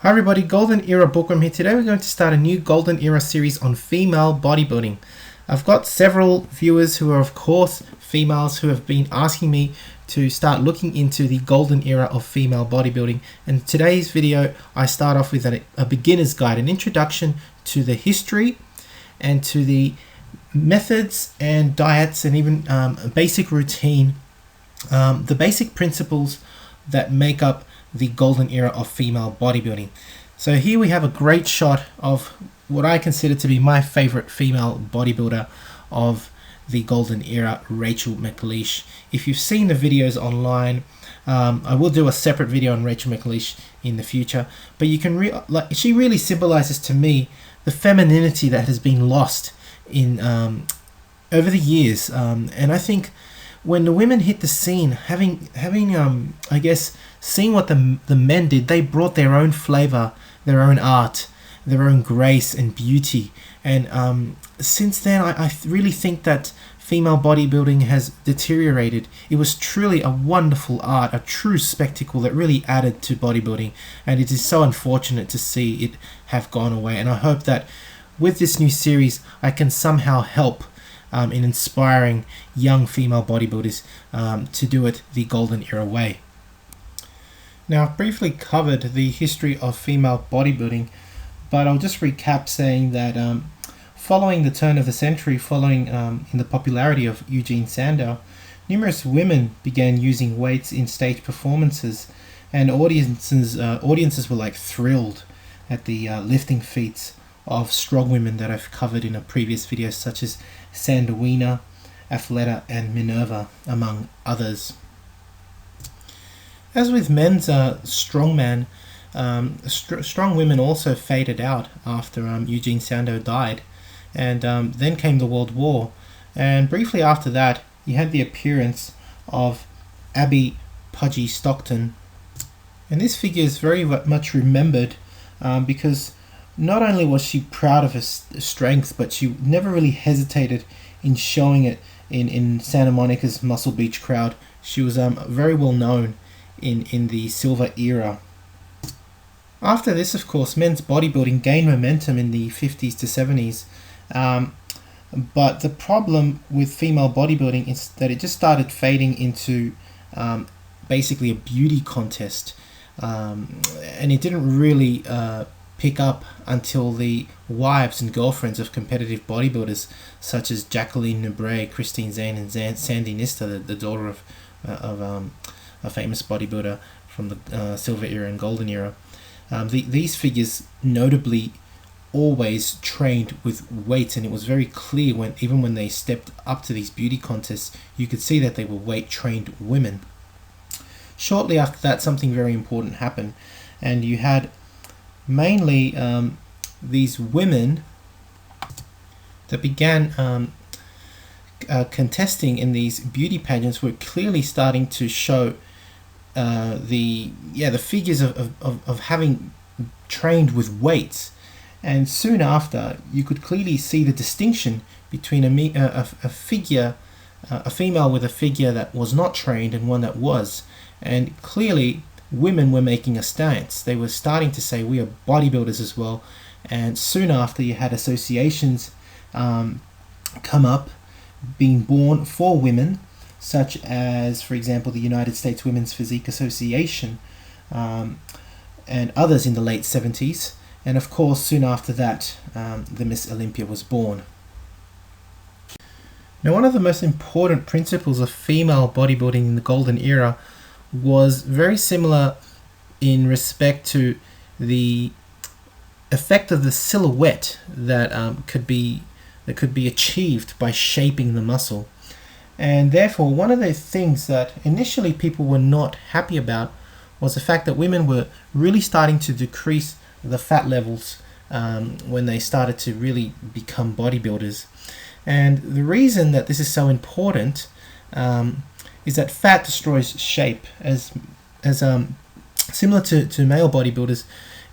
Hi everybody, Golden Era Bookworm here. Today we're going to start a new Golden Era series on female bodybuilding. I've got several viewers who are of course females who have been asking me to start looking into the Golden Era of female bodybuilding, and today's video I start off with a beginner's guide, an introduction to the history and to the methods and diets and even a basic routine, the basic principles that make up the Golden Era of female bodybuilding. So here we have a great shot of what I consider to be my favorite female bodybuilder of the Golden Era, Rachel McLeish. If you've seen the videos online, I will do a separate video on Rachel McLeish in the future, but you can she really symbolizes to me the femininity that has been lost in over the years, and I think when the women hit the scene, having I guess seeing what the men did, they brought their own flavor, their own art, their own grace and beauty. And since then, I really think that female bodybuilding has deteriorated. It was truly a wonderful art, a true spectacle that really added to bodybuilding, and it is so unfortunate to see it have gone away. And I hope that with this new series, I can somehow help in inspiring young female bodybuilders to do it the Golden Era way. Now, I've briefly covered the history of female bodybuilding, but I'll just recap saying that following the turn of the century, following in the popularity of Eugene Sandow, numerous women began using weights in stage performances, and audiences were like thrilled at the lifting feats of strong women that I've covered in a previous video, such as Sandowina, Athleta, and Minerva, among others. As with men's strongman, strong women also faded out after Eugene Sandow died, and then came the World War, and briefly after that you had the appearance of Abby Pudgy Stockton, and this figure is very much remembered because not only was she proud of her strength, but she never really hesitated in showing it in Santa Monica's Muscle Beach crowd. She was very well known in the silver era. After this, of course, men's bodybuilding gained momentum in the 50s to 70s, but the problem with female bodybuilding is that it just started fading into basically a beauty contest, and it didn't really pick up until the wives and girlfriends of competitive bodybuilders such as Jacqueline Nebre, Christine Zane, and Sandy Nista, the daughter of a famous bodybuilder from the Silver Era and Golden Era. These figures notably always trained with weights, and it was very clear even when they stepped up to these beauty contests, you could see that they were weight trained women. Shortly after that, something very important happened, and you had mainly these women that began contesting in these beauty pageants were clearly starting to show the figures of having trained with weights, and soon after you could clearly see the distinction between a female with a figure that was not trained and one that was, and clearly women were making a stance. They were starting to say, we are bodybuilders as well. And soon after, you had associations come up, being born for women, such as, for example, the United States Women's Physique Association, and others in the late 70s. And of course, soon after that, the Miss Olympia was born. Now, one of the most important principles of female bodybuilding in the Golden Era was very similar in respect to the effect of the silhouette that could be achieved by shaping the muscle. And therefore, one of the things that initially people were not happy about was the fact that women were really starting to decrease the fat levels when they started to really become bodybuilders. And the reason that this is so important is that fat destroys shape. As similar to male bodybuilders,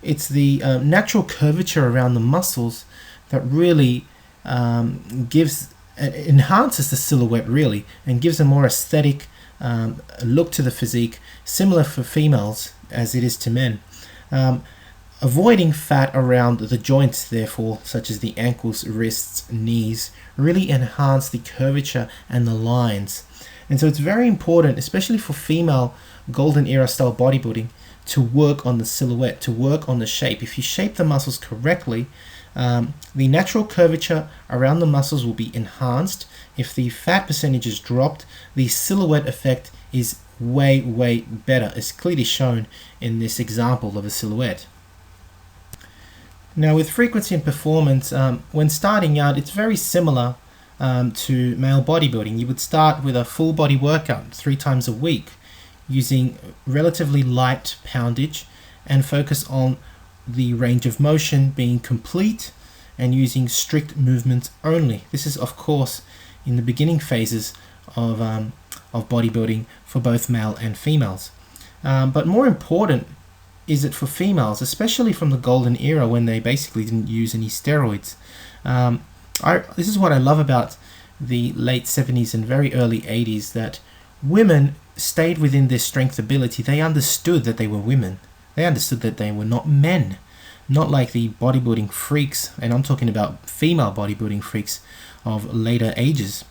it's the natural curvature around the muscles that really enhances the silhouette really, and gives a more aesthetic look to the physique, similar for females as it is to men. Avoiding fat around the joints, therefore, such as the ankles, wrists, knees, really enhance the curvature and the lines. And so it's very important, especially for female golden era style bodybuilding, to work on the silhouette, to work on the shape. If you shape the muscles correctly, the natural curvature around the muscles will be enhanced. If the fat percentage is dropped, the silhouette effect is way better. It's clearly shown in this example of a silhouette. Now with frequency and performance, when starting out, it's very similar to male bodybuilding. You would start with a full body workout 3 times a week using relatively light poundage and focus on the range of motion being complete and using strict movements only. This is of course in the beginning phases of bodybuilding for both male and females. But more important is it for females, especially from the golden era when they basically didn't use any steroids. This is what I love about the late 70s and very early 80s, that women stayed within their strength ability. They understood that they were women. They understood that they were not men. Not like the bodybuilding freaks, and I'm talking about female bodybuilding freaks of later ages.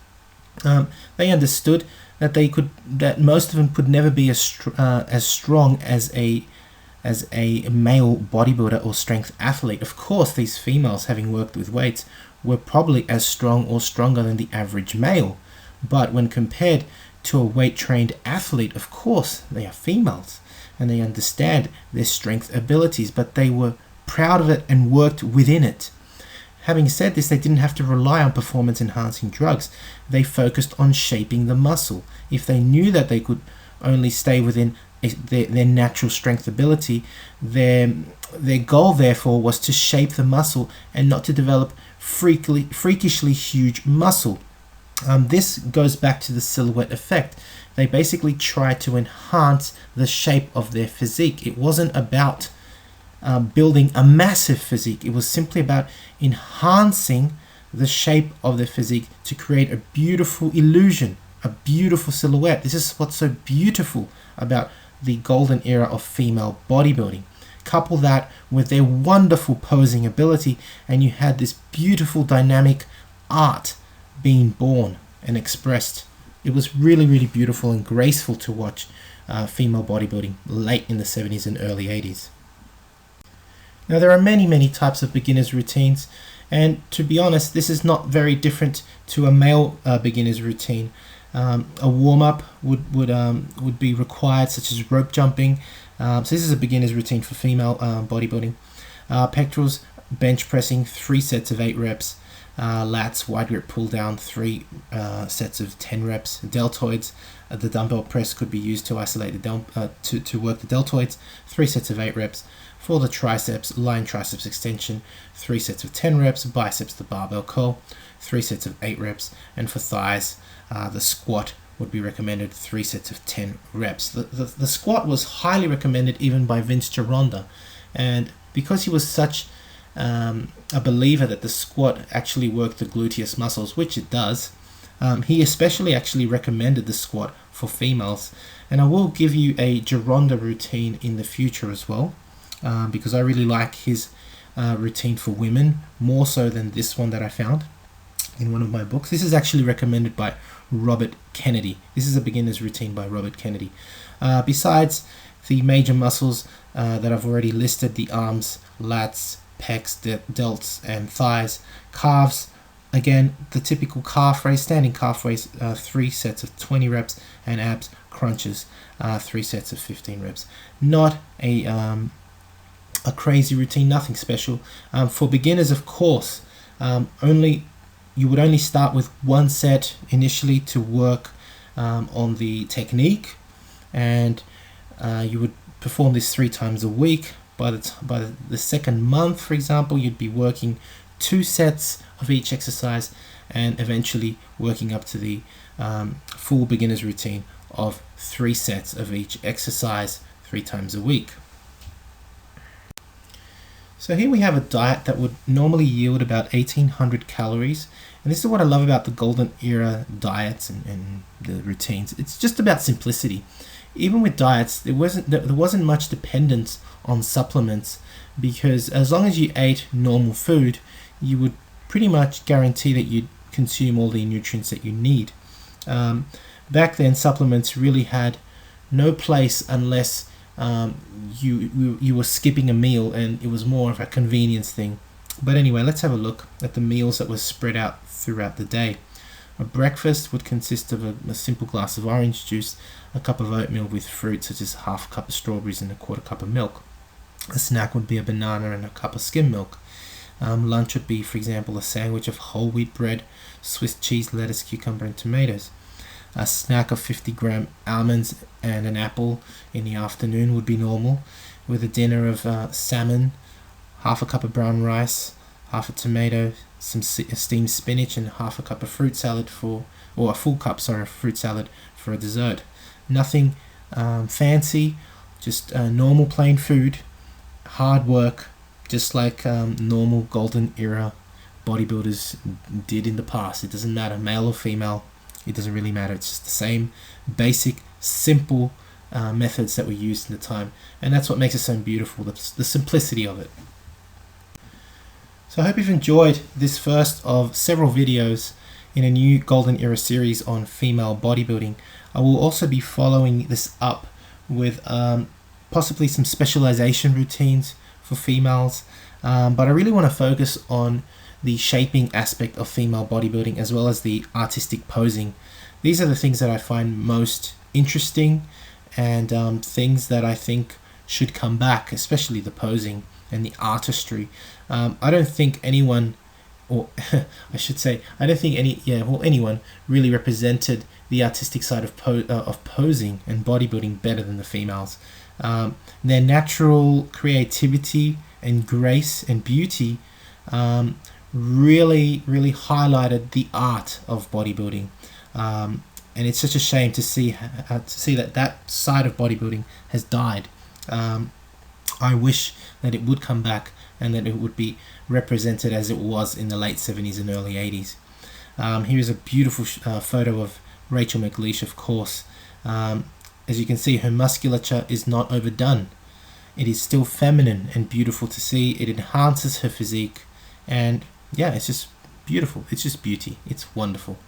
They understood that that most of them could never be as strong as a male bodybuilder or strength athlete. Of course, these females, having worked with weights, were probably as strong or stronger than the average male. But when compared to a weight-trained athlete, of course, they are females and they understand their strength abilities, but they were proud of it and worked within it. Having said this, they didn't have to rely on performance-enhancing drugs. They focused on shaping the muscle. If they knew that they could only stay within their natural strength ability, their goal therefore was to shape the muscle and not to develop freakishly huge muscle. This goes back to the silhouette effect. They basically tried to enhance the shape of their physique. It wasn't about building a massive physique. It was simply about enhancing the shape of their physique to create a beautiful illusion, a beautiful silhouette. This is what's so beautiful about the golden era of female bodybuilding. Couple that with their wonderful posing ability and you had this beautiful dynamic art being born and expressed. It was really beautiful and graceful to watch female bodybuilding late in the 70s and early 80s. Now there are many types of beginners routines, and to be honest, this is not very different to a male beginner's routine. A warm-up would be required, such as rope jumping. So this is a beginner's routine for female bodybuilding. Pectorals, bench pressing, 3 sets of 8 reps. Lats, wide grip pull down, 3 sets of 10 reps. Deltoids, the dumbbell press could be used to isolate to work the deltoids, 3 sets of 8 reps. For the triceps, lying triceps extension, 3 sets of 10 reps. Biceps, the barbell curl, 3 sets of 8 reps. And for thighs, the squat would be recommended, 3 sets of 10 reps. The squat was highly recommended even by Vince Gironda, and because he was such a believer that the squat actually worked the gluteus muscles, which it does, he especially actually recommended the squat for females. And I will give you a Gironda routine in the future as well, because I really like his routine for women more so than this one that I found in one of my books. This is actually recommended by Robert Kennedy. This is a beginner's routine by Robert Kennedy. Besides the major muscles that I've already listed, the arms, lats, pecs, delts, and thighs, calves, again, the typical calf raise, standing calf raise, 3 sets of 20 reps, and abs, crunches, 3 sets of 15 reps. Not a crazy routine, nothing special. For beginners, of course, you would only start with 1 set initially to work on the technique, and you would perform this 3 times a week. By the second month, for example, you'd be working 2 sets of each exercise and eventually working up to the full beginner's routine of 3 sets of each exercise 3 times a week. So here we have a diet that would normally yield about 1,800 calories. And this is what I love about the golden era diets and the routines. It's just about simplicity. even with diets, there wasn't much dependence on supplements, because as long as you ate normal food, you would pretty much guarantee that you'd consume all the nutrients that you need. Back then, supplements really had no place unless you were skipping a meal, and it was more of a convenience thing. But anyway, let's have a look at the meals that were spread out throughout the day. A breakfast would consist of a simple glass of orange juice, a cup of oatmeal with fruit such as half a cup of strawberries and a quarter cup of milk. A snack would be a banana and a cup of skim milk. Lunch would be, for example, a sandwich of whole wheat bread, Swiss cheese, lettuce, cucumber and tomatoes. A snack of 50-gram almonds and an apple in the afternoon would be normal, with a dinner of salmon, half a cup of brown rice, half a tomato, some steamed spinach and half a cup of fruit salad a full cup of fruit salad for a dessert. Nothing fancy, just normal plain food, hard work, just like normal golden era bodybuilders did in the past. It doesn't matter, male or female, it doesn't really matter. It's just the same basic, simple methods that were used in the time, and that's what makes it so beautiful, the simplicity of it. So I hope you've enjoyed this first of several videos in a new Golden Era series on female bodybuilding. I will also be following this up with possibly some specialization routines for females, but I really want to focus on the shaping aspect of female bodybuilding as well as the artistic posing. These are the things that I find most interesting, and things that I think should come back, especially the posing and the artistry. I don't think anyone, or I should say, I don't think anyone really represented the artistic side of posing and bodybuilding better than the females. Their natural creativity and grace and beauty really highlighted the art of bodybuilding, and it's such a shame to see that side of bodybuilding has died. I wish that it would come back and that it would be represented as it was in the late 70s and early 80s. Here's a beautiful photo of Rachel McLeish, of course. As you can see, her musculature is not overdone. It is still feminine and beautiful to see. It enhances her physique, and yeah, it's just beautiful. It's just beauty. It's wonderful.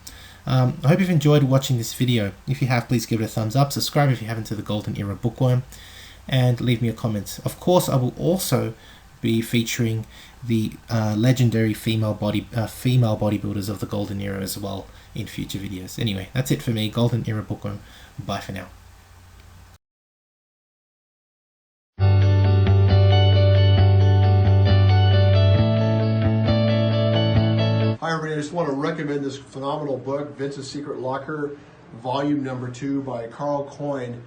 I hope you've enjoyed watching this video. If you have, please give it a thumbs up. Subscribe if you haven't to the Golden Era Bookworm, and leave me a comment. Of course, I will also be featuring the legendary female bodybuilders of the Golden Era as well in future videos. Anyway, that's it for me, Golden Era Bookworm. Bye for now. Hi everybody, I just want to recommend this phenomenal book, Vince's Secret Locker, volume number 2 by Carl Coyne.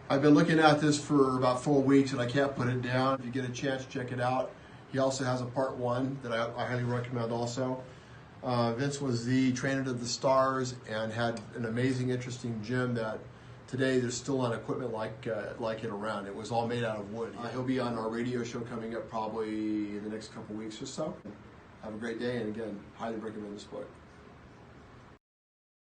I've been looking at this for about 4 weeks and I can't put it down. If you get a chance, check it out. He also has a part 1 that I highly recommend also. Vince was the trainer of the stars and had an amazing, interesting gym that today there's still not equipment like it around. It was all made out of wood. He'll be on our radio show coming up probably in the next couple weeks or so. Have a great day, and again, highly recommend this book.